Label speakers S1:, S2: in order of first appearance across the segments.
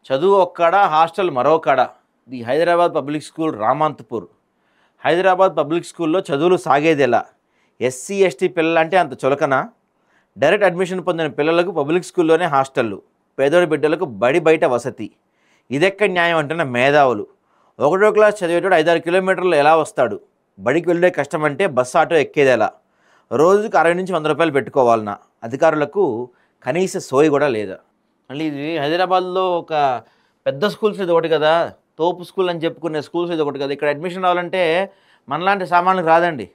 S1: చదువు ఒక్కడ హాస్టల్ మరో కాడ. The Hyderabad public school Ramanthapur. Hyderabad public స్కూల్లో చదువులు సాగేదెలా? ఎస్సీ ఎస్టీ పిల్లలంటే అంత చులకన? డైరెక్ట్ అడ్మిషన్ పొందిన పిల్లలకు పబ్లిక్ స్కూల్లోనే హాస్టళ్ళు, పేదోడి బిడ్డలకు బడి బయట వసతి. ఇదెక్కడ న్యాయం అంటున్న మేధావులు. 1వ క్లాస్ చదివేటోడు 5-6 కిలోమీటర్లు ఎలా వస్తాడు? బడికి వెళ్ళే కష్టం అంటే బస్సు ఆటో ఎక్కేదెలా? రోజుకు 60 నుంచి 100 రూపాయలు పెట్టుకోవాలన్నా? అధికారులకు కనీస సోయి కూడా లేదా? మళ్ళీ ఇది హైదరాబాద్లో ఒక పెద్ద స్కూల్స్ ఇది ఒకటి కదా, తోపు స్కూల్ అని చెప్పుకునే స్కూల్స్ ఇది ఒకటి కదా. ఇక్కడ అడ్మిషన్ రావాలంటే మనలాంటి సామాన్లకు రాదండి.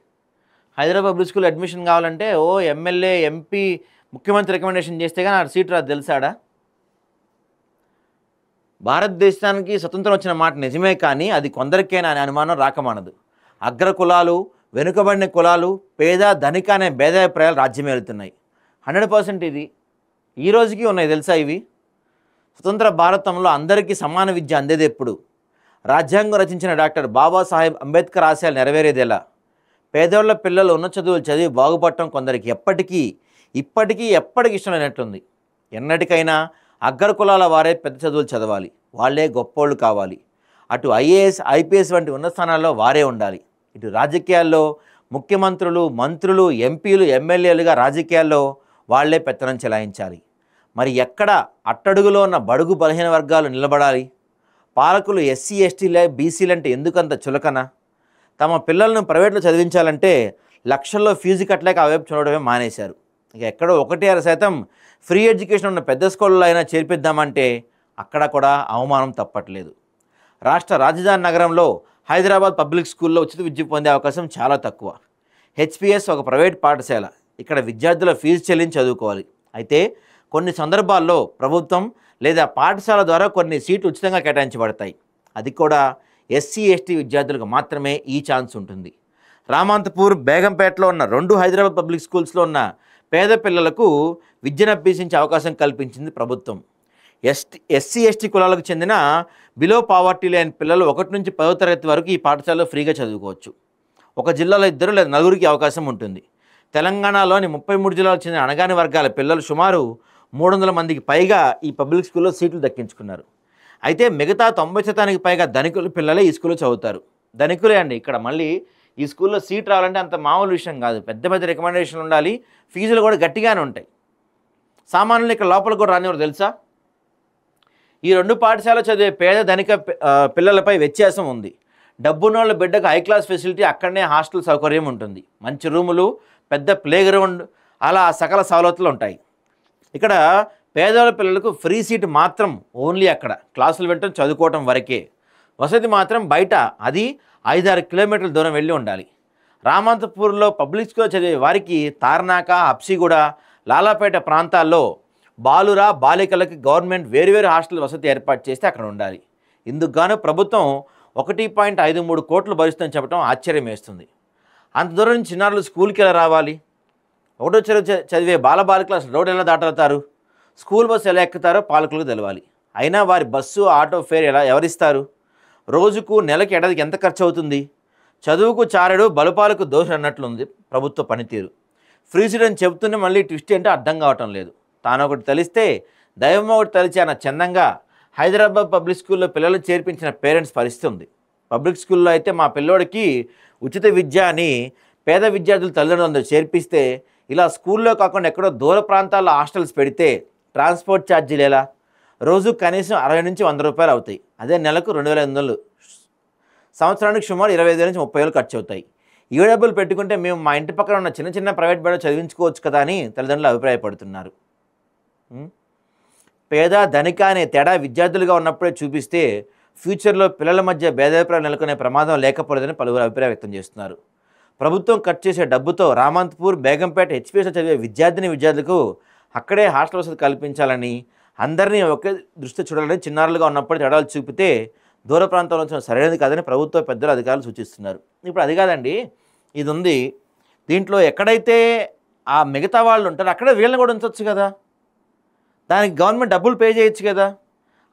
S1: హైదరాబాద్ పబ్లిక్ స్కూల్ అడ్మిషన్ కావాలంటే ఎమ్మెల్యే, ఎంపీ, ముఖ్యమంత్రి రికమెండేషన్ చేస్తే కానీ ఆ సీట్ రాదు. తెలుసాడా? భారతదేశానికి స్వతంత్రం వచ్చిన మాట నిజమే, కానీ అది కొందరికేనా అనే అనుమానం రాకమానదు. అగ్ర కులాలు, వెనుకబడిన కులాలు, పేద ధనిక అనే భేదాభిప్రాయాలు రాజ్యమేలుతున్నాయి. 100% ఇది ఈ రోజుకి ఉన్నాయి. తెలుసా ఇవి? స్వతంత్ర భారతంలో అందరికీ సమాన విద్య అందేది ఎప్పుడు? రాజ్యాంగం రచించిన డాక్టర్ బాబాసాహెబ్ అంబేద్కర్ ఆశయాలు నెరవేరేది ఎలా? పేదోళ్ల పిల్లలు ఉన్న చదువులు చదివి బాగుపడటం కొందరికి ఇప్పటికీ ఇష్టం లేనట్లుంది. ఎన్నటికైనా అగ్ర కులాల వారే పెద్ద చదువులు చదవాలి, వాళ్ళే గొప్పోళ్ళు కావాలి. అటు ఐఏఎస్, ఐపీఎస్ వంటి ఉన్నత స్థానాల్లో వారే ఉండాలి. ఇటు రాజకీయాల్లో ముఖ్యమంత్రులు, మంత్రులు, ఎంపీలు, ఎమ్మెల్యేలుగా రాజకీయాల్లో వాళ్లే పెత్తనం చెలాయించాలి. మరి ఎక్కడ అట్టడుగులో ఉన్న బడుగు బలహీన వర్గాలు నిలబడాలి? పాలకులు ఎస్సీ ఎస్టీలే, బీసీలంటే ఎందుకంత చులకన? తమ పిల్లలను ప్రైవేట్లో చదివించాలంటే లక్షల్లో ఫీజు కట్టలేక అవేపు చూడడమే మానేశారు. ఇక ఎక్కడో 1-2% ఫ్రీ ఎడ్యుకేషన్ ఉన్న పెద్ద స్కూళ్ళలో అయినా చేర్పిద్దామంటే అక్కడ కూడా అవమానం తప్పట్లేదు. రాష్ట్ర రాజధాని నగరంలో హైదరాబాద్ పబ్లిక్ స్కూల్లో ఉచిత విద్య పొందే అవకాశం చాలా తక్కువ. హెచ్పిఎస్ ఒక ప్రైవేట్ పాఠశాల. ఇక్కడ విద్యార్థుల ఫీజు చెల్లించి చదువుకోవాలి. అయితే కొన్ని సందర్భాల్లో ప్రభుత్వం లేదా పాఠశాల ద్వారా కొన్ని సీట్లు ఉచితంగా కేటాయించబడతాయి. అది కూడా ఎస్సీ ఎస్టీ విద్యార్థులకు మాత్రమే ఈ ఛాన్స్ ఉంటుంది. రామంతపూర్, బేగంపేటలో ఉన్న 2 హైదరాబాద్ పబ్లిక్ స్కూల్స్లో ఉన్న పేద పిల్లలకు విద్యను అభ్యసించే అవకాశం కల్పించింది ప్రభుత్వం. ఎస్సీ ఎస్టీ కులాలకు చెందిన బిలో పావర్టీ లైన్ పిల్లలు 1 నుంచి 10వ తరగతి వరకు ఈ పాఠశాలలో ఫ్రీగా చదువుకోవచ్చు. ఒక జిల్లాలో 2 లేదా 4కి అవకాశం ఉంటుంది. తెలంగాణలోని 33 జిల్లాలకు చెందిన అణగాని వర్గాల పిల్లలు సుమారు 300 మందికి పైగా ఈ పబ్లిక్ స్కూల్లో సీట్లు దక్కించుకున్నారు. అయితే మిగతా 90% పైగా ధనికుల పిల్లలే ఈ స్కూల్లో చదువుతారు. ధనికులే అండి. ఇక్కడ మళ్ళీ ఈ స్కూల్లో సీట్ రావాలంటే అంత మామూలు విషయం కాదు. పెద్ద పెద్ద రికమెండేషన్లు ఉండాలి. ఫీజులు కూడా గట్టిగానే ఉంటాయి. సామాన్యులు ఇక్కడ లోపలికి కూడా రానివారు. తెలుసా? ఈ 2 పాఠశాల చదివే పేద ధనిక పిల్లలపై వ్యత్యాసం ఉంది. డబ్బున్నోళ్ళ బిడ్డకు హై క్లాస్ ఫెసిలిటీ, అక్కడనే హాస్టల్ సౌకర్యం ఉంటుంది. మంచి రూములు, పెద్ద ప్లే గ్రౌండ్, అలా సకల సవలతులు ఉంటాయి. ఇక్కడ పేదవాళ్ళ పిల్లలకు ఫ్రీ సీట్ మాత్రం ఓన్లీ అక్కడ క్లాసులు వింటూ చదువుకోవటం వరకే. వసతి మాత్రం బయట, అది 5-6 కిలోమీటర్ల దూరం వెళ్ళి ఉండాలి. రామంతపూర్లో పబ్లిక్ స్కూల్ చదివే వారికి తార్నాక, హబ్సిగూడ, లాలాపేట ప్రాంతాల్లో బాలుర, బాలికలకి గవర్నమెంట్ వేరువేరు హాస్టల్ వసతి ఏర్పాటు చేస్తే అక్కడ ఉండాలి. ఇందుకు గాను ప్రభుత్వం 1.53 కోట్లు భరిస్తుందని చెప్పడం ఆశ్చర్యం వేస్తుంది. అంత దూరం నుంచి చిన్నారులు స్కూల్కి ఎలా రావాలి? 1వ తరగతి చదివే బాలబాలికలు అసలు రోడ్డు ఎలా దాటతారు? స్కూల్ బస్సు ఎలా ఎక్కుతారో పాలకులకు తెలవాలి. అయినా వారి బస్సు, ఆటో ఫేర్ ఎవరిస్తారు? రోజుకు, నెలకి, ఏడాదికి ఎంత ఖర్చు అవుతుంది? చదువుకు చారెడు, బలుపాలకు దోష అన్నట్లుంది ప్రభుత్వ పనితీరు. ఫ్రీ సీట్ అని చెబుతూనే మళ్ళీ ట్విస్ట్ ఏంటో అర్థం కావటం లేదు. తాను ఒకటి తెలిస్తే దైవం ఒకటి తలిచి అన్న చందంగా హైదరాబాద్ పబ్లిక్ స్కూల్లో పిల్లలు చేర్పించిన పేరెంట్స్ పరిస్థితి ఉంది. పబ్లిక్ స్కూల్లో అయితే మా పిల్లోడికి ఉచిత విద్య అని పేద విద్యార్థులు తల్లిదండ్రులందరూ చేర్పిస్తే, ఇలా స్కూల్లో కాకుండా ఎక్కడో దూర ప్రాంతాల్లో హాస్టల్స్ పెడితే ట్రాన్స్పోర్ట్ ఛార్జీలు ఎలా? రోజు కనీసం 60 నుంచి 100 రూపాయలు అవుతాయి. అదే నెలకు 2,500. సంవత్సరానికి సుమారు 25 నుంచి 30,000 ఖర్చు అవుతాయి. ఈ డబ్బులు పెట్టుకుంటే మేము మా ఇంటి పక్కన ఉన్న చిన్న చిన్న ప్రైవేట్ బడిలో చదివించుకోవచ్చు కదా అని తల్లిదండ్రులు అభిప్రాయపడుతున్నారు. పేద ధనిక అనే తేడా విద్యార్థులుగా ఉన్నప్పుడే చూపిస్తే ఫ్యూచర్లో పిల్లల మధ్య భేదాభిప్రాయాలు నెలకొనే ప్రమాదం లేకపోలేదని పలువురు అభిప్రాయం వ్యక్తం చేస్తున్నారు. ప్రభుత్వం ఖర్చు చేసే డబ్బుతో రామంతపూర్, బేగంపేట, హెచ్పిఎస్లో చదివే విద్యార్థులకు అక్కడే హాస్టల్ వసతి కల్పించాలని, అందరినీ ఒకే దృష్టి చూడాలని, చిన్నారులుగా ఉన్నప్పుడు తేడాలు చూపితే దూర ప్రాంతంలో ఉంచడం సరైనది కాదని ప్రభుత్వ పెద్దలు, అధికారులు సూచిస్తున్నారు. ఇప్పుడు అది కాదండి, ఇది ఉంది. దీంట్లో ఎక్కడైతే ఆ మిగతా వాళ్ళు ఉంటారో అక్కడే వీళ్ళని కూడా ఉంచవచ్చు కదా. దానికి గవర్నమెంట్ డబ్బులు పే చేయొచ్చు కదా.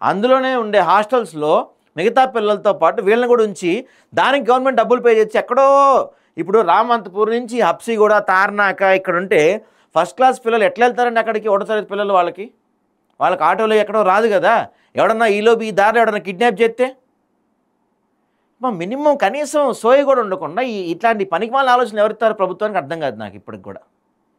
S1: అందులోనే ఉండే హాస్టల్స్లో మిగతా పిల్లలతో పాటు వీళ్ళని కూడా ఉంచి దానికి గవర్నమెంట్ డబ్బులు పే చేయొచ్చు. ఎక్కడో ఇప్పుడు రామంతపూర్ నుంచి హబ్సిగూడ, తార్నాక ఇక్కడ ఉంటే ఫస్ట్ క్లాస్ పిల్లలు ఎట్లా వెళ్తారండి అక్కడికి? 1వ తరగతి పిల్లలు వాళ్ళకి వాళ్ళకి ఆటోలో ఎక్కడో రాదు కదా. ఎవడన్నా ఈలోపు ఈ దారిలో ఎవడన్నా కిడ్నాప్ చేస్తే మినిమం కనీసం సోయి కూడా ఉండకుండా ఇట్లాంటి పనికిమాలిన ఆలోచనలు ఎవరిస్తారు ప్రభుత్వానికి అర్థం కాదు నాకు ఇప్పటికి కూడా.